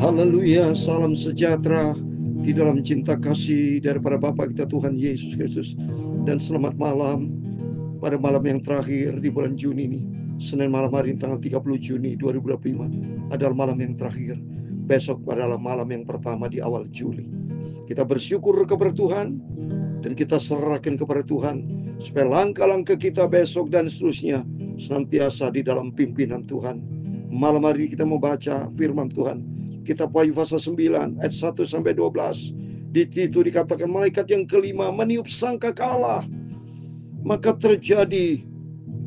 Haleluya, salam sejahtera di dalam cinta kasih daripada Bapa kita Tuhan Yesus Kristus. Dan selamat malam pada malam yang terakhir di bulan Juni ini. Senin malam hari tanggal 30 Juni 2025 adalah malam yang terakhir. Besok adalah malam yang pertama di awal Juli. Kita bersyukur kepada Tuhan dan kita serahkan kepada Tuhan supaya langkah-langkah kita besok dan seterusnya senantiasa di dalam pimpinan Tuhan. Malam hari ini kita mau baca firman Tuhan. Kitab Wahyu pasal 9 ayat 1 sampai 12. Di situ dikatakan malaikat yang kelima meniup sangkakala, maka terjadi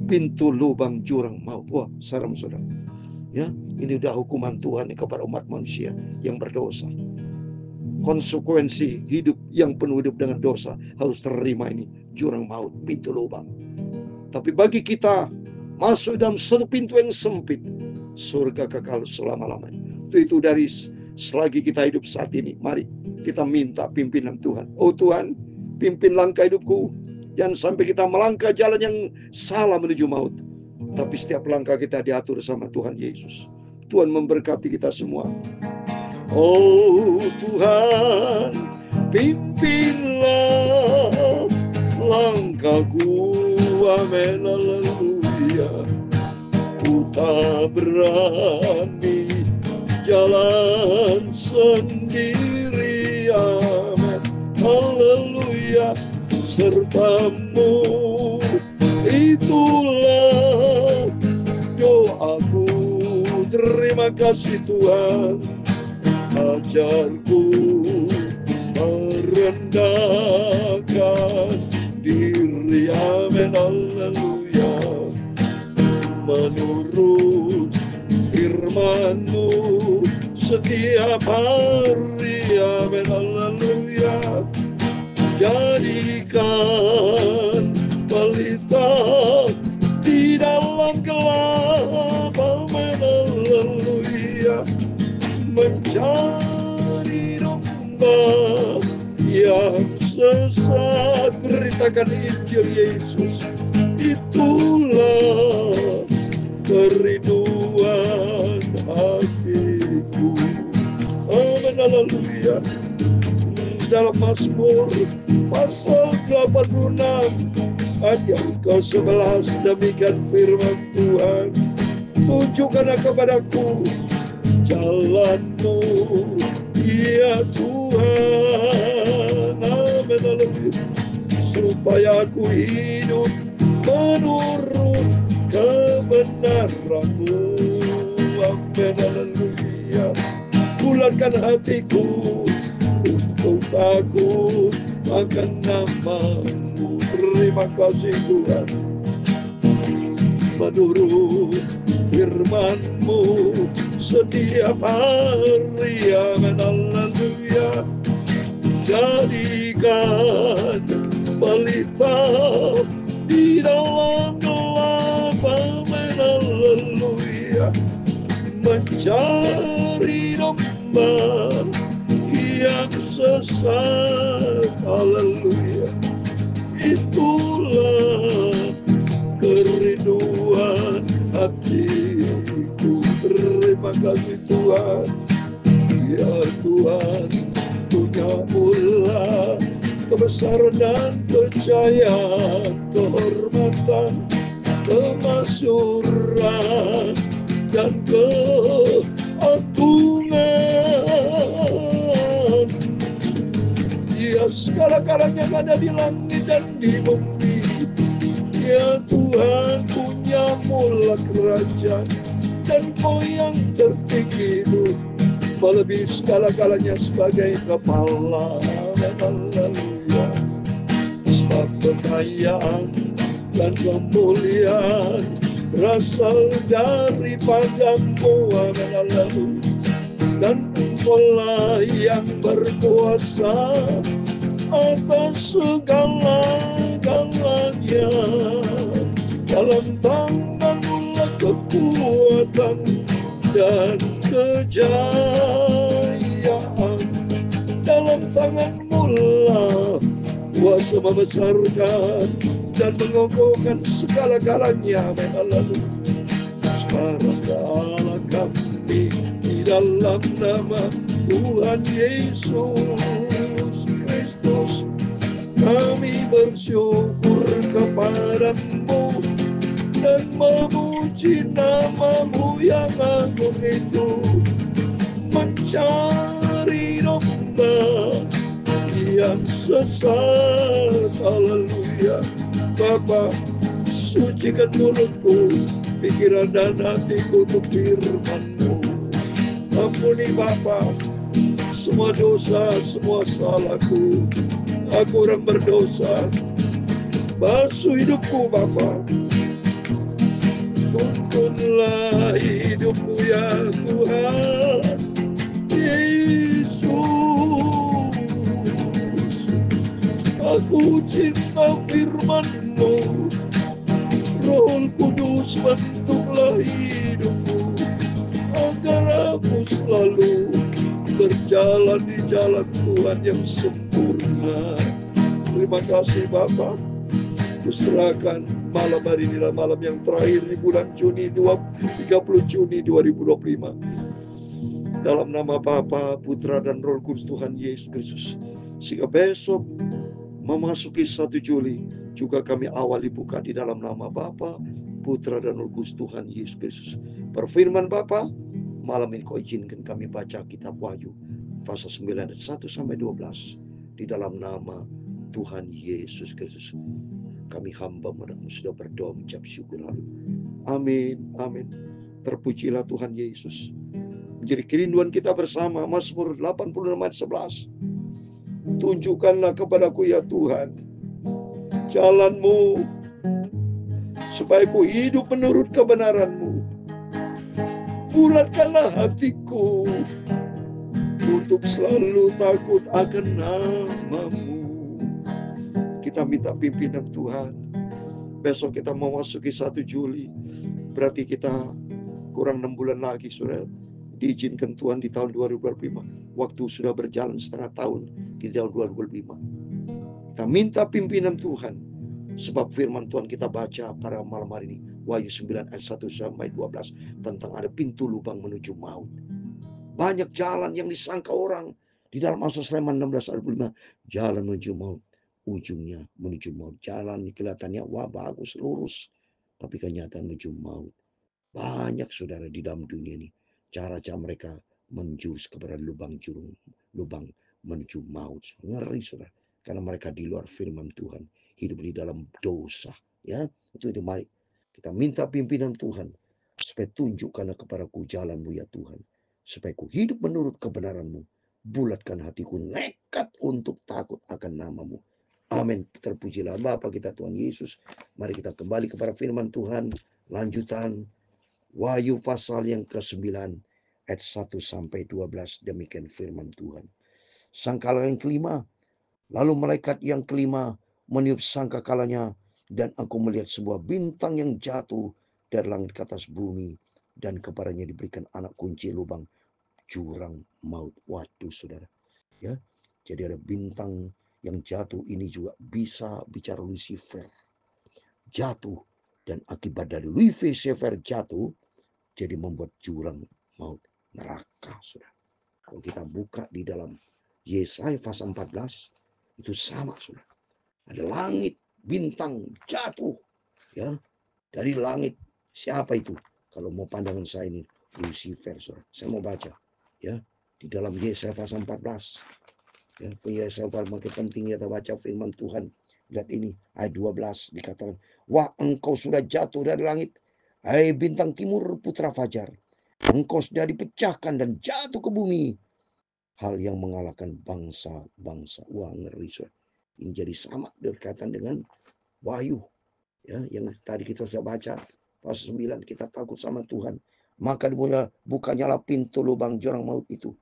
pintu lubang jurang maut. Wah, saudara. Ya, ini udah hukuman Tuhan kepada umat manusia yang berdosa. Konsekuensi hidup yang penuh hidup dengan dosa harus terima ini jurang maut, pintu lubang. Tapi bagi kita masuk dalam satu pintu yang sempit, surga kekal selama-lamanya. Itu dari selagi kita hidup saat ini. Mari kita minta pimpinan Tuhan. Oh Tuhan, pimpin langkah hidupku. Jangan sampai kita melangkah jalan yang salah menuju maut. Tapi setiap langkah kita diatur sama Tuhan Yesus. Tuhan memberkati kita semua. Oh Tuhan, pimpinlah langkahku. Amin, haleluya. Ku tak berani jalan sendiri, amin, haleluya. Sertamu itulah doaku. Terima kasih Tuhan, ajarku merendahkan diri, amin, haleluya. Menurut firman-Mu setiap hari, amin, haleluya. Jadikan pelita di dalam gelap, amin, haleluya. Mencari domba yang sesat, beritakan Injil Yesus. Itulah kerinduan hatiku, amin, haleluya. Dalam Mazmur pasal 86 ayat yang ke-11 demikian firman Tuhan, tunjukkanlah kepadaku jalan-Mu, ya Tuhan, amin, haleluya, supaya aku hidup menurut kebenaran-Mu, amin, haleluya. Bulatkan hatiku untuk takut akan nama-Mu. Terima kasih Tuhan. Menurut firman-Mu setiap hari, amin, haleluya. Jadikan pelita di dalam gelap, amin, haleluya. Mencari domba yang sesat, haleluya. Itulah kerinduan hatiku. Terima kasih Tuhan, ya Tuhan. Tunyamulah kebesaran dan kejayaan, kehormatan, kemasyuran, dan keagungan. Ya segala-galanya yang ada di langit dan di bumi, ya Tuhan, punyamulah kerajaan, dan Kau yang tertinggi itu melebihi segala-galanya sebagai kepala, haleluya. Sebab kekayaan dan kemuliaan berasal daripada-Mu, amin, haleluya. Dan Engkau-lah yang berkuasa atas segala-galanya. Dalam tangan-Mu lah kekuatan dan kejayaan. Dalam tangan-Mu lah kuasa membesarkan dan mengokohkan segala-galanya, amin, haleluya. Sekarang Allah kami di dalam nama Tuhan Yesus Kristus. Kami bersyukur kepadamu dan memuji nama-Mu yang agung itu, mencari domba yang sesat. Haleluya. Bapa, sucikan mulutku, pikiran dan hatiku untuk firman-Mu. Ampuni Bapa semua dosa, semua salahku. Aku orang berdosa. Basuh hidupku Bapa. Tuntunlah hidupku ya Tuhan Yesus. Aku cinta firman-Mu. Roh Kudus bentuklah hidupku, agar aku selalu berjalan di jalan Tuhan yang sempurna. Terima kasih Bapa. Kuserahkan malam hari ini, malam yang terakhir di bulan Juni 30 Juni 2025. Dalam nama Bapa, Putra dan Roh Kudus Tuhan Yesus Kristus. Sehingga besok memasuki 1 Juli juga kami awali buka di dalam nama Bapa, Putra dan Roh Kudus Tuhan Yesus Kristus. Berfirman Bapa, malam ini Kau izinkan kami baca kitab Wahyu pasal 9 ayat 1 sampai 12 di dalam nama Tuhan Yesus Kristus. Kami hamba-Mu sudah berdoa mengucap syukur. Amin, amin. Terpujilah Tuhan Yesus. Menjadi kerinduan kita bersama. Mazmur 86 ayat 11. Tunjukkanlah kepadaku ya Tuhan jalan-Mu, supaya ku hidup menurut kebenaran-Mu. Bulatkanlah hatiku untuk selalu takut akan nama-Mu. Kita minta pimpinan Tuhan. Besok kita memasuki 1 Juli. Berarti kita kurang 6 bulan lagi, saudara. Diizinkan Tuhan di tahun 2025. Waktu sudah berjalan setengah tahun di tahun 2025. Kita minta pimpinan Tuhan. Sebab firman Tuhan kita baca pada malam hari ini. Wahyu 9 ayat 1 sampai 12. Tentang ada pintu lubang menuju maut. Banyak jalan yang disangka orang. Di dalam Amsal Sulaiman 16 ayat 5. Jalan menuju maut. Ujungnya menuju maut. Jalan kelihatannya wah bagus, lurus. Tapi kenyataan menuju maut. Banyak saudara di dalam dunia ini. Cara-cara mereka menjurus kepada lubang menuju maut. Ngeri saudara. Karena mereka di luar firman Tuhan. Hidup di dalam dosa. Ya, itu mari. Kita minta pimpinan Tuhan. Supaya tunjukkanlah kepadaku jalan-Mu ya Tuhan. Supaya ku hidup menurut kebenaran-Mu. Bulatkan hatiku nekat untuk takut akan nama-Mu. Amin. Terpujilah Bapa kita Tuhan Yesus. Mari kita kembali kepada firman Tuhan. Lanjutan Wahyu pasal yang ke-9 ayat 1 sampai 12. Demikian firman Tuhan. Sangkala yang kelima. Lalu malaikat yang kelima meniup sangkakalanya, dan aku melihat sebuah bintang yang jatuh dari langit ke atas bumi, dan kepadanya diberikan anak kunci lubang jurang maut. Waduh saudara. Ya. Jadi ada bintang yang jatuh ini juga bisa bicara Lucifer. Jatuh. Dan akibat dari Lucifer jatuh, jadi membuat jurang maut neraka. Saudara. Kalau kita buka di dalam Yesaya pasal 14, itu sama saudara. Ada langit, bintang jatuh. Ya, dari langit. Siapa itu? Kalau mau pandangan saya ini, Lucifer saudara. Saya mau baca. Ya, di dalam Yesaya pasal 14. Ya, Yesaya makin penting kita baca firman Tuhan. Lihat ini, ayat 12 dikatakan, wah engkau sudah jatuh dari langit, hai bintang timur putra fajar. Engkau sudah dipecahkan dan jatuh ke bumi. Hal yang mengalahkan bangsa-bangsa. Wah ngeri saudara. Ini jadi sama berkaitan dengan Wahyu. Ya, yang tadi kita sudah baca. Pasal 9 kita takut sama Tuhan. Maka bukannya pintu lubang jurang maut itu.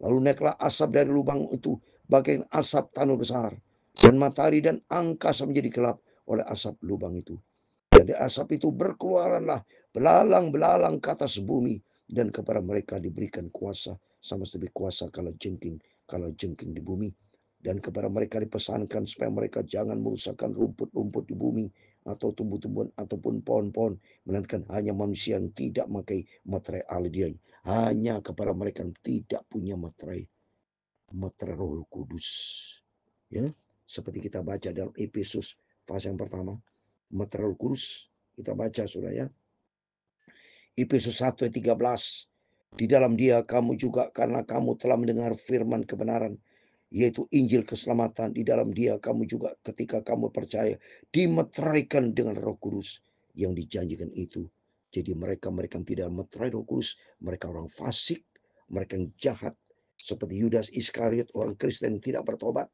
Lalu naiklah asap dari lubang itu, bagian asap tanah besar. Dan matahari dan angkasa menjadi gelap oleh asap lubang itu. Dan dari asap itu berkeluaranlah belalang-belalang ke atas bumi. Dan kepada mereka diberikan kuasa, sama seperti kuasa kalau jengking di bumi. Dan kepada mereka dipesankan supaya mereka jangan merusakkan rumput-rumput di bumi, atau tumbuh-tumbuhan ataupun pohon-pohon, melainkan hanya manusia yang tidak memakai materai Allah dia. Hanya kepada mereka yang tidak punya materai Roh Kudus. Ya, seperti kita baca dalam Efesus pasal yang pertama, materai Roh Kudus. Kita baca sudah ya. Efesus 1 ayat 13. Di dalam dia kamu juga karena kamu telah mendengar firman kebenaran, yaitu Injil keselamatan. Di dalam dia kamu juga ketika kamu percaya dimeteraikan dengan Roh Kudus yang dijanjikan itu. Jadi mereka yang tidak meterai Roh Kudus, mereka orang fasik, mereka yang jahat, seperti Yudas Iskariot, orang Kristen yang tidak bertobat,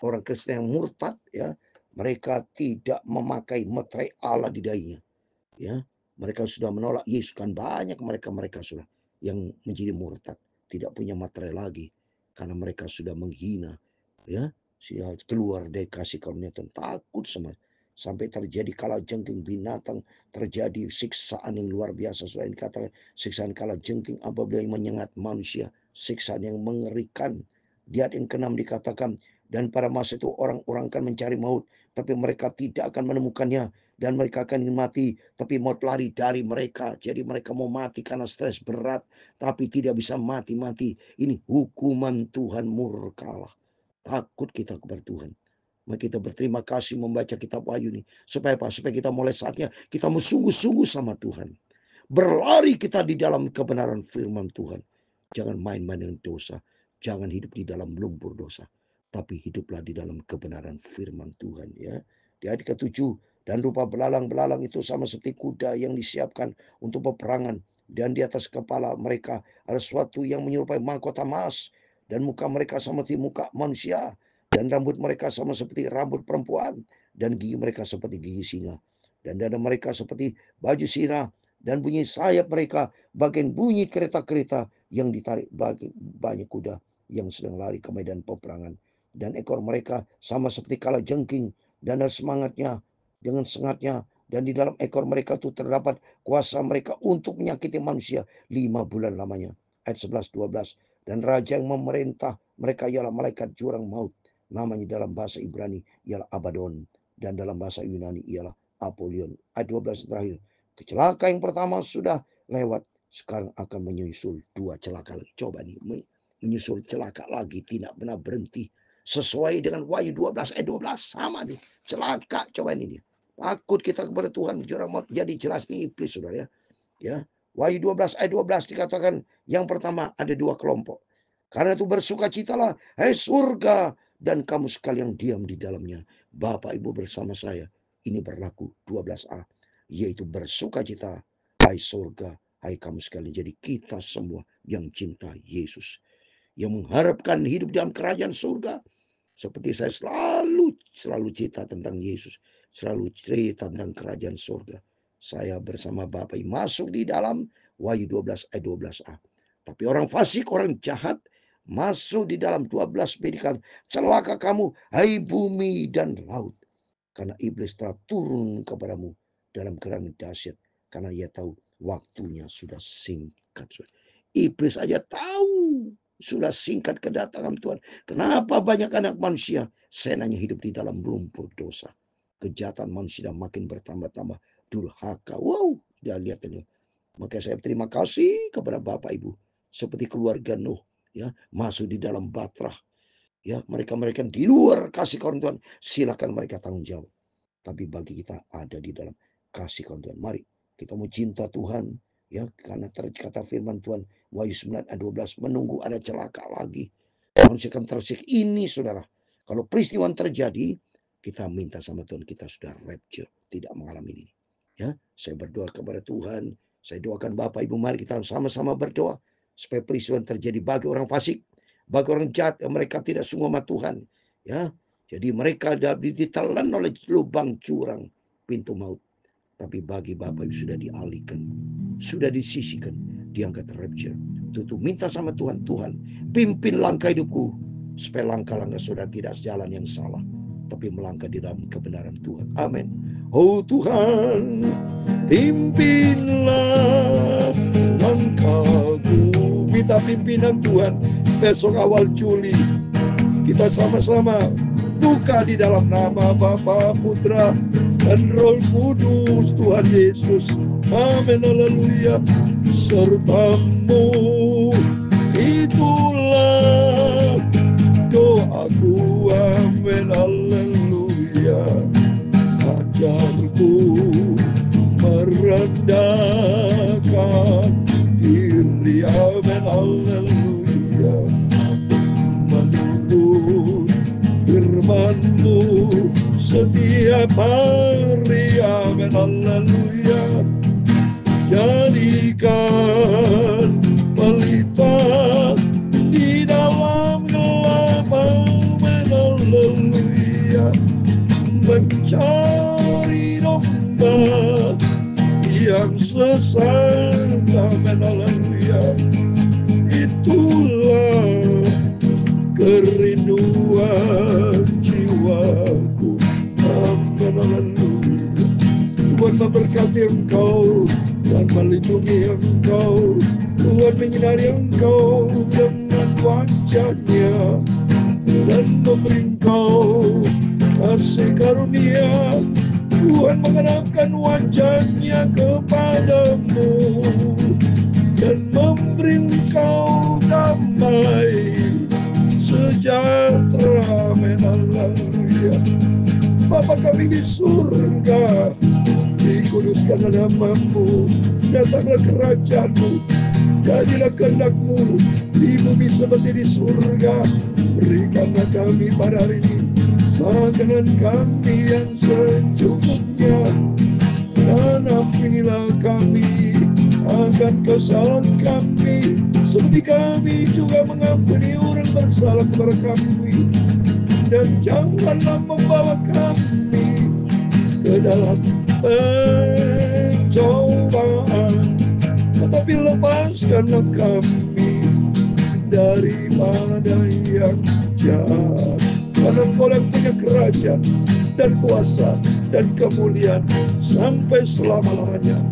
orang Kristen yang murtad, ya, mereka tidak memakai meterai Allah di dahinya, ya. Mereka sudah menolak Yesus, kan banyak mereka sudah yang menjadi murtad, tidak punya materai lagi karena mereka sudah menghina, ya, sudah keluar dari kasih karunia Tuhan, takut sampai terjadi kalajengking binatang, terjadi siksaan yang luar biasa. Selain kata siksaan kalajengking apabila menyengat manusia, siksaan yang mengerikan. Di ayat yang ke-6 dikatakan, dan pada masa itu orang-orang akan mencari maut, tapi mereka tidak akan menemukannya, dan mereka akan mati, tapi maut lari dari mereka. Jadi mereka mau mati karena stres berat, tapi tidak bisa mati-mati. Ini hukuman Tuhan murkalah. Takut kita kepada Tuhan. Maka kita berterima kasih membaca kitab Wahyu ini. Supaya apa? Supaya kita mulai saatnya kita mau sungguh-sungguh sama Tuhan. Berlari kita di dalam kebenaran firman Tuhan. Jangan main-main dengan dosa. Jangan hidup di dalam lumpur dosa. Tapi hiduplah di dalam kebenaran firman Tuhan. Ya. Di ayat ke-7. Dan rupa belalang-belalang itu sama seperti kuda yang disiapkan untuk peperangan. Dan di atas kepala mereka ada sesuatu yang menyerupai mahkota emas. Dan muka mereka sama seperti muka manusia. Dan rambut mereka sama seperti rambut perempuan. Dan gigi mereka seperti gigi singa. Dan dada mereka seperti baju sirah. Dan bunyi sayap mereka bagian bunyi kereta-kereta yang ditarik bagi banyak kuda yang sedang lari ke medan peperangan. Dan ekor mereka sama seperti kalajengking. Dan ada semangatnya dengan sengatnya. Dan di dalam ekor mereka itu terdapat kuasa mereka untuk menyakiti manusia 5 bulan lamanya. Ayat 11-12. Dan raja yang memerintah mereka ialah malaikat jurang maut. Namanya dalam bahasa Ibrani ialah Abaddon. Dan dalam bahasa Yunani ialah Apollyon. Ayat 12 terakhir. Celaka yang pertama sudah lewat. Sekarang akan menyusul 2 celaka lagi. Coba nih, menyusul celaka lagi. Tidak benar berhenti. Sesuai dengan Wahyu 12 ayat 12. Sama nih. Celaka. Coba ini dia. Takut kita kepada Tuhan. Jurang maut jadi jelas nih iblis, saudara ya. Ya. Wahyu 12 ayat 12 dikatakan yang pertama ada 2 kelompok. Karena itu bersukacitalah, hai surga, dan kamu sekalian diam di dalamnya. Bapak Ibu bersama saya. Ini berlaku 12a. Yaitu bersukacita, hai surga, hai kamu sekalian. Jadi kita semua yang cinta Yesus. Yang mengharapkan hidup dalam kerajaan surga. Seperti saya selalu cerita tentang Yesus. Selalu cerita tentang kerajaan surga. Saya bersama Bapak masuk di dalam Wahyu 12 ayat 12a. Tapi orang fasik, orang jahat masuk di dalam 12 bedikan. Celaka kamu, hai bumi dan laut. Karena iblis telah turun kepadamu dalam keadaan dahsyat. Karena ia tahu waktunya sudah singkat. Iblis aja tahu sudah singkat kedatangan Tuhan. Kenapa banyak anak manusia senangnya hidup di dalam lumpur dosa. Kejahatan manusia makin bertambah-tambah. Durhaka. Wow, sudah lihat ini. Maka saya terima kasih kepada Bapak Ibu. Seperti keluarga Nuh. Ya, masuk di dalam batrah. Ya, mereka di luar kasih karunia Tuhan. Silakan mereka tanggung jawab. Tapi bagi kita ada di dalam kasih karunia Tuhan. Mari kita mau cinta Tuhan. Ya, karena terkata firman Tuhan Wahyu 9 ayat 12 menunggu ada celaka lagi. Manusia akan tersik. Ini saudara. Kalau peristiwa terjadi, kita minta sama Tuhan kita sudah rapture, tidak mengalami ini. Ya, saya berdoa kepada Tuhan. Saya doakan Bapak Ibu, mari kita sama-sama berdoa supaya peristiwa terjadi bagi orang fasik, bagi orang jahat yang mereka tidak sungguh sama Tuhan. Ya, jadi mereka ditelan oleh lubang curang pintu maut. Tapi bagi Bapak Ibu sudah dialihkan, sudah disisihkan, diangkat rapture. Tutup minta sama Tuhan, Tuhan pimpin langkah hidupku supaya langkah-langkah sudah tidak sejalan yang salah, tapi melangkah di dalam kebenaran Tuhan. Amin. Oh Tuhan, pimpinlah langkahku. Minta pimpinan Tuhan. Besok awal Juli kita sama-sama buka di dalam nama Bapa, Putra, dan Roh Kudus Tuhan Yesus. Amin, haleluya. Sertamu, itulah doaku. Amin, haleluya. Ajarku merendahkan diri. Amin, haleluya. Menurut firman-Mu setiap hari. Amin, haleluya. Jadikan pelita di dalam gelap. Amin, haleluya. Mencari domba yang sesat. Amin, haleluya. Itulah kerinduan jiwaku. Amin, haleluya. Tuhan memberkati engkau dan melindungi engkau. Tuhan menyinari engkau dengan wajah-Nya dan memberi engkau kasih karunia. Tuhan menghadapkan wajah-Nya kepadamu dan memberi engkau damai sejahtera. Amin, haleluya. Bapa kami di surga, dikuduskanlah nama-Mu, datanglah kerajaan-Mu, jadilah kehendak-Mu di bumi seperti di surga. Berikanlah kami pada hari ini makanan kami yang secukupnya, dan ampunilah kami akan kesalahan kami, seperti kami juga mengampuni orang bersalah kepada kami. Dan janganlah membawa kami ke dalam pencobaan, tetapi lepaskanlah kami daripada yang jahat. Karena Engkau yang punya kerajaan dan kuasa dan kemuliaan sampai selama-lamanya.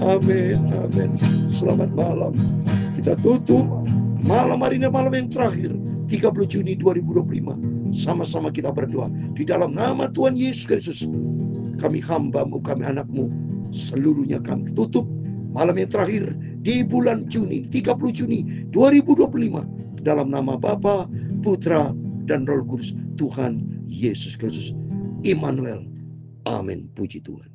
Amin, amin. Selamat malam. Kita tutup malam hari ini, malam yang terakhir 30 Juni 2025. Sama-sama kita berdoa di dalam nama Tuhan Yesus Kristus. Kami hamba-Mu, kami anak-Mu, seluruhnya kami tutup malam yang terakhir di bulan Juni, 30 Juni 2025. Dalam nama Bapa, Putra, dan Roh Kudus, Tuhan Yesus Kristus. Immanuel. Amin. Puji Tuhan.